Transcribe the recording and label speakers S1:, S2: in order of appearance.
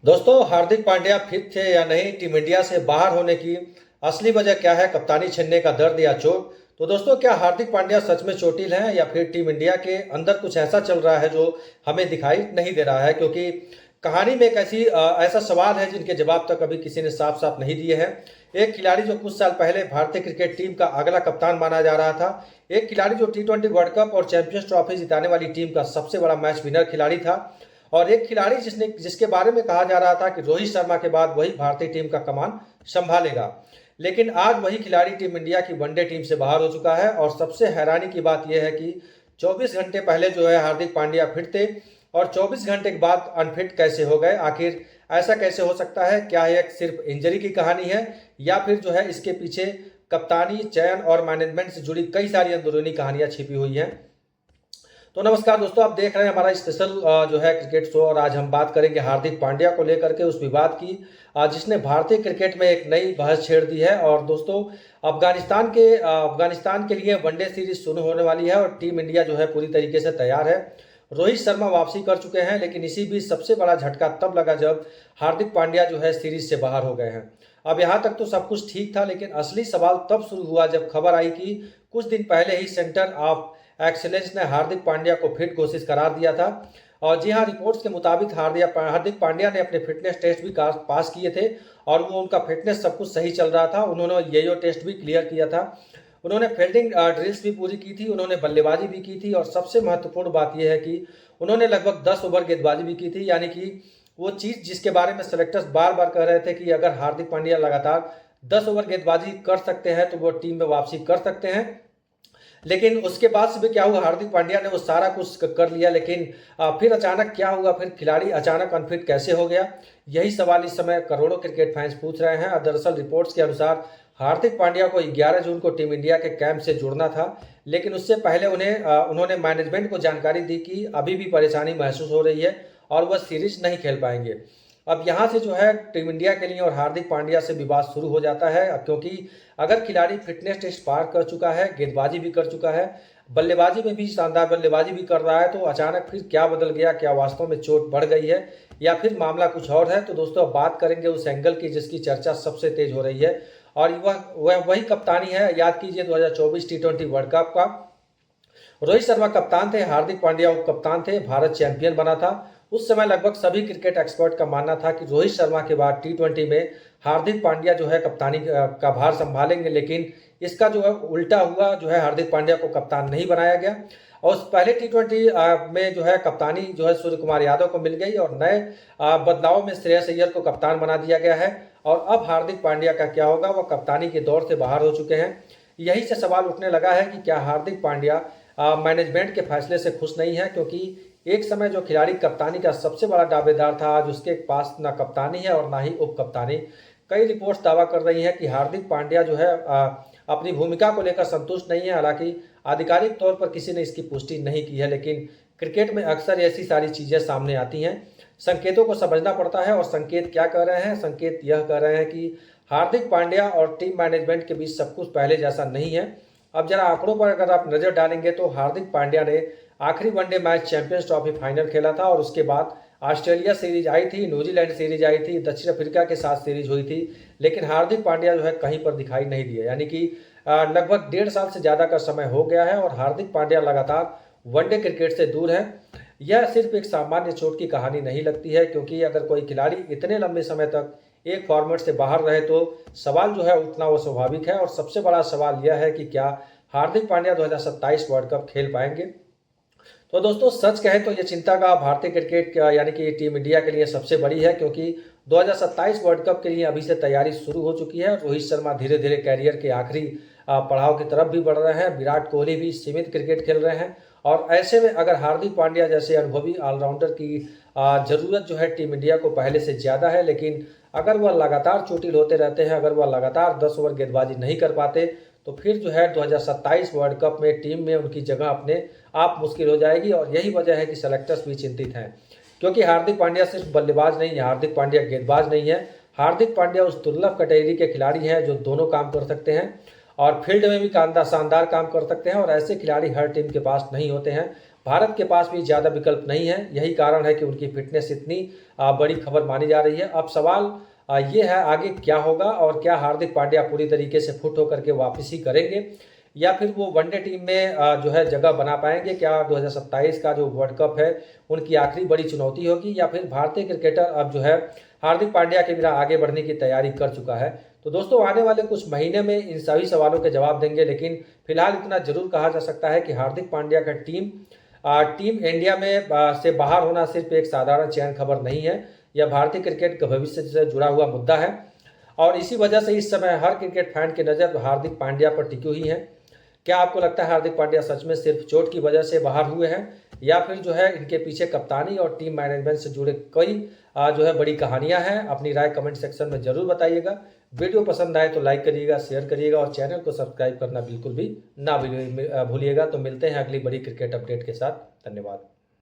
S1: दोस्तों, हार्दिक पांड्या फिट थे या नहीं, टीम इंडिया से बाहर होने की असली वजह क्या है, कप्तानी छीनने का दर्द या चोट। तो दोस्तों, क्या हार्दिक पांड्या सच में चोटिल हैं या फिर टीम इंडिया के अंदर कुछ ऐसा चल रहा है जो हमें दिखाई नहीं दे रहा है? क्योंकि कहानी में एक ऐसा सवाल है जिनके जवाब तक अभी किसी ने साफ साफ नहीं दिए हैं। एक खिलाड़ी जो कुछ साल पहले भारतीय क्रिकेट टीम का अगला कप्तान माना जा रहा था, एक खिलाड़ी जो T20 वर्ल्ड कप और चैंपियंस ट्रॉफी जिताने वाली टीम का सबसे बड़ा मैच विनर खिलाड़ी था, और एक खिलाड़ी जिसके बारे में कहा जा रहा था कि रोहित शर्मा के बाद वही भारतीय टीम का कमान संभालेगा। लेकिन आज वही खिलाड़ी टीम इंडिया की वनडे टीम से बाहर हो चुका है। और सबसे हैरानी की बात यह है कि 24 घंटे पहले जो है हार्दिक पांड्या फिट थे, और 24 घंटे के बाद अनफिट कैसे हो गए? आखिर ऐसा कैसे हो सकता है? क्या यह सिर्फ इंजरी की कहानी है या फिर जो है इसके पीछे कप्तानी, चयन और मैनेजमेंट से जुड़ी कई सारी अंदरूनी कहानियां छिपी हुई हैं? तो नमस्कार दोस्तों, आप देख रहे हैं हमारा स्पेशल जो है क्रिकेट शो, और आज हम बात करेंगे हार्दिक पांड्या को लेकर के उस विवाद की जिसने भारतीय क्रिकेट में एक नई बहस छेड़ दी है। और दोस्तों, अफगानिस्तान के लिए वनडे सीरीज शुरू होने वाली है और टीम इंडिया जो है पूरी तरीके से तैयार है। रोहित शर्मा वापसी कर चुके हैं, लेकिन इसी बीच सबसे बड़ा झटका तब लगा जब हार्दिक पांड्या जो है सीरीज से बाहर हो गए हैं। अब यहाँ तक तो सब कुछ ठीक था, लेकिन असली सवाल तब शुरू हुआ जब खबर आई कि कुछ दिन पहले ही सेंटर ऑफ एक्सीलेंस ने हार्दिक पांड्या को फिट घोषित करार दिया था। और जी हाँ, रिपोर्ट्स के मुताबिक हार्दिक पांड्या ने अपने फिटनेस टेस्ट भी पास किए थे, और वो उनका फिटनेस सब कुछ सही चल रहा था। उन्होंने येयो टेस्ट भी क्लियर किया था, उन्होंने फील्डिंग ड्रिल्स भी पूरी की थी, उन्होंने बल्लेबाजी भी की थी, और सबसे महत्वपूर्ण बात यह है कि उन्होंने लगभग 10 ओवर गेंदबाजी भी की थी। यानी कि वो चीज़ जिसके बारे में सेलेक्टर्स बार बार कह रहे थे कि अगर हार्दिक पांड्या लगातार 10 ओवर गेंदबाजी कर सकते हैं तो वो टीम में वापसी कर सकते हैं। लेकिन उसके बाद से भी क्या हुआ, हार्दिक पांड्या ने वो सारा कुछ कर लिया, लेकिन फिर अचानक क्या हुआ? फिर खिलाड़ी अचानक अनफिट कैसे हो गया? यही सवाल इस समय करोड़ों क्रिकेट फैंस पूछ रहे हैं। दरअसल रिपोर्ट्स के अनुसार हार्दिक पांड्या को 11 जून को टीम इंडिया के कैंप से जुड़ना था, लेकिन उससे पहले उन्होंने मैनेजमेंट को जानकारी दी कि अभी भी परेशानी महसूस हो रही है और वह सीरीज नहीं खेल पाएंगे। अब यहाँ से जो है टीम इंडिया के लिए और हार्दिक पांड्या से विवाद शुरू हो जाता है। अब क्योंकि अगर खिलाड़ी फिटनेस टेस्ट पार कर चुका है, गेंदबाजी भी कर चुका है, बल्लेबाजी में भी शानदार बल्लेबाजी भी कर रहा है, तो अचानक फिर क्या बदल गया? क्या वास्तव में चोट बढ़ गई है या फिर मामला कुछ और है? तो दोस्तों, अब बात करेंगे उस एंगल की जिसकी चर्चा सबसे तेज हो रही है, और वह वही कप्तानी है। याद कीजिए 2024 T20 वर्ल्ड कप का रोहित शर्मा कप्तान थे, हार्दिक पांड्या उप कप्तान थे, भारत चैंपियन बना था। उस समय लगभग सभी क्रिकेट एक्सपर्ट का मानना था कि रोहित शर्मा के बाद T20 में हार्दिक पांड्या जो है कप्तानी का भार संभालेंगे, लेकिन इसका जो है उल्टा हुआ, जो है हार्दिक पांड्या को कप्तान नहीं बनाया गया। और पहले T20 में जो है कप्तानी जो है सूर्य कुमार यादव को मिल गई, और नए बदलाव में श्रेयस अय्यर को कप्तान बना दिया गया है। और अब हार्दिक पांड्या का क्या होगा? वह कप्तानी के दौर से बाहर हो चुके हैं। यही से सवाल उठने लगा है कि क्या हार्दिक पांड्या मैनेजमेंट के फैसले से खुश नहीं है? क्योंकि एक समय जो खिलाड़ी कप्तानी का सबसे बड़ा दावेदार था, आज उसके पास ना कप्तानी है और ना ही उप कप्तानी। कई रिपोर्ट्स दावा कर रही हैं कि हार्दिक पांड्या जो है अपनी भूमिका को लेकर संतुष्ट नहीं है। हालांकि आधिकारिक तौर पर किसी ने इसकी पुष्टि नहीं की है, लेकिन क्रिकेट में अक्सर ऐसी सारी चीज़ें सामने आती हैं। संकेतों को समझना पड़ता है, और संकेत क्या कह रहे हैं? संकेत यह कह रहे हैं कि हार्दिक पांड्या और टीम मैनेजमेंट के बीच सब कुछ पहले जैसा नहीं है। अब जरा आंकड़ों पर अगर आप नजर डालेंगे तो हार्दिक पांड्या ने आखिरी one day match champions trophy final खेला था, और उसके बाद ऑस्ट्रेलिया सीरीज आई थी, न्यूजीलैंड सीरीज आई थी, दक्षिण अफ्रीका के साथ सीरीज हुई थी, लेकिन हार्दिक पांड्या जो है कहीं पर दिखाई नहीं दिए। यानी कि लगभग 1.5 साल से ज़्यादा का समय हो गया है और हार्दिक पांड्या लगातार वनडे क्रिकेट से दूर है। यह सिर्फ एक सामान्य चोट की कहानी नहीं लगती है, क्योंकि अगर कोई खिलाड़ी इतने लंबे समय तक एक फॉर्मेट से बाहर रहे तो सवाल जो है उठना वो स्वाभाविक है। और सबसे बड़ा सवाल यह है कि क्या हार्दिक पांड्या 2027 वर्ल्ड कप खेल पाएंगे? तो दोस्तों, सच कहें तो ये चिंता का भारतीय क्रिकेट यानी कि टीम इंडिया के लिए सबसे बड़ी है, क्योंकि 2027 वर्ल्ड कप के लिए अभी से तैयारी शुरू हो चुकी है। रोहित शर्मा धीरे धीरे कैरियर के आखिरी पड़ाव की तरफ भी बढ़ रहे हैं, विराट कोहली भी सीमित क्रिकेट खेल रहे हैं, और ऐसे में अगर हार्दिक पांड्या जैसे अनुभवी ऑलराउंडर की ज़रूरत जो है टीम इंडिया को पहले से ज़्यादा है, लेकिन अगर वह लगातार चोटिल होते रहते हैं, अगर वह लगातार 10 ओवर गेंदबाजी नहीं कर पाते, तो फिर जो है 2027 वर्ल्ड कप में टीम में उनकी जगह अपने आप मुश्किल हो जाएगी। और यही वजह है कि सेलेक्टर्स भी चिंतित हैं, क्योंकि हार्दिक पांड्या सिर्फ बल्लेबाज नहीं है, हार्दिक पांड्या गेंदबाज नहीं है। हार्दिक पांड्या उस दुर्लभ कैटेगरी के खिलाड़ी हैं जो दोनों काम कर सकते हैं, और फील्ड में भी शानदार काम कर सकते हैं, और ऐसे खिलाड़ी हर टीम के पास नहीं होते हैं। भारत के पास भी ज़्यादा विकल्प नहीं है। यही कारण है कि उनकी फिटनेस इतनी बड़ी खबर मानी जा रही है। अब सवाल ये है आगे क्या होगा और क्या हार्दिक पांड्या पूरी तरीके से फिट होकर के वापसी करेंगे या फिर वो वनडे टीम में जो है जगह बना पाएंगे। क्या 2027 का जो वर्ल्ड कप है उनकी आखिरी बड़ी चुनौती होगी या फिर भारतीय क्रिकेटर अब जो है हार्दिक पांड्या के बिना आगे बढ़ने की तैयारी कर चुका है। तो दोस्तों आने वाले कुछ महीने में इन सभी सवालों के जवाब देंगे, लेकिन फिलहाल इतना जरूर कहा जा सकता है कि हार्दिक पांड्या का टीम इंडिया में से बाहर होना सिर्फ एक साधारण चयन खबर नहीं है। यह भारतीय क्रिकेट के भविष्य से जुड़ा हुआ मुद्दा है और इसी वजह से इस समय हर क्रिकेट फैन की नज़र हार्दिक पांड्या पर टिकी हुई है। क्या आपको लगता है हार्दिक पांड्या सच में सिर्फ चोट की वजह से बाहर हुए हैं या फिर जो है इनके पीछे कप्तानी और टीम मैनेजमेंट से जुड़े कई जो है बड़ी कहानियां हैं? अपनी राय कमेंट सेक्शन में जरूर बताइएगा। वीडियो पसंद आए तो लाइक करिएगा, शेयर करिएगा और चैनल को सब्सक्राइब करना बिल्कुल भी ना भूलिएगा। तो मिलते हैं अगली बड़ी क्रिकेट अपडेट के साथ। धन्यवाद।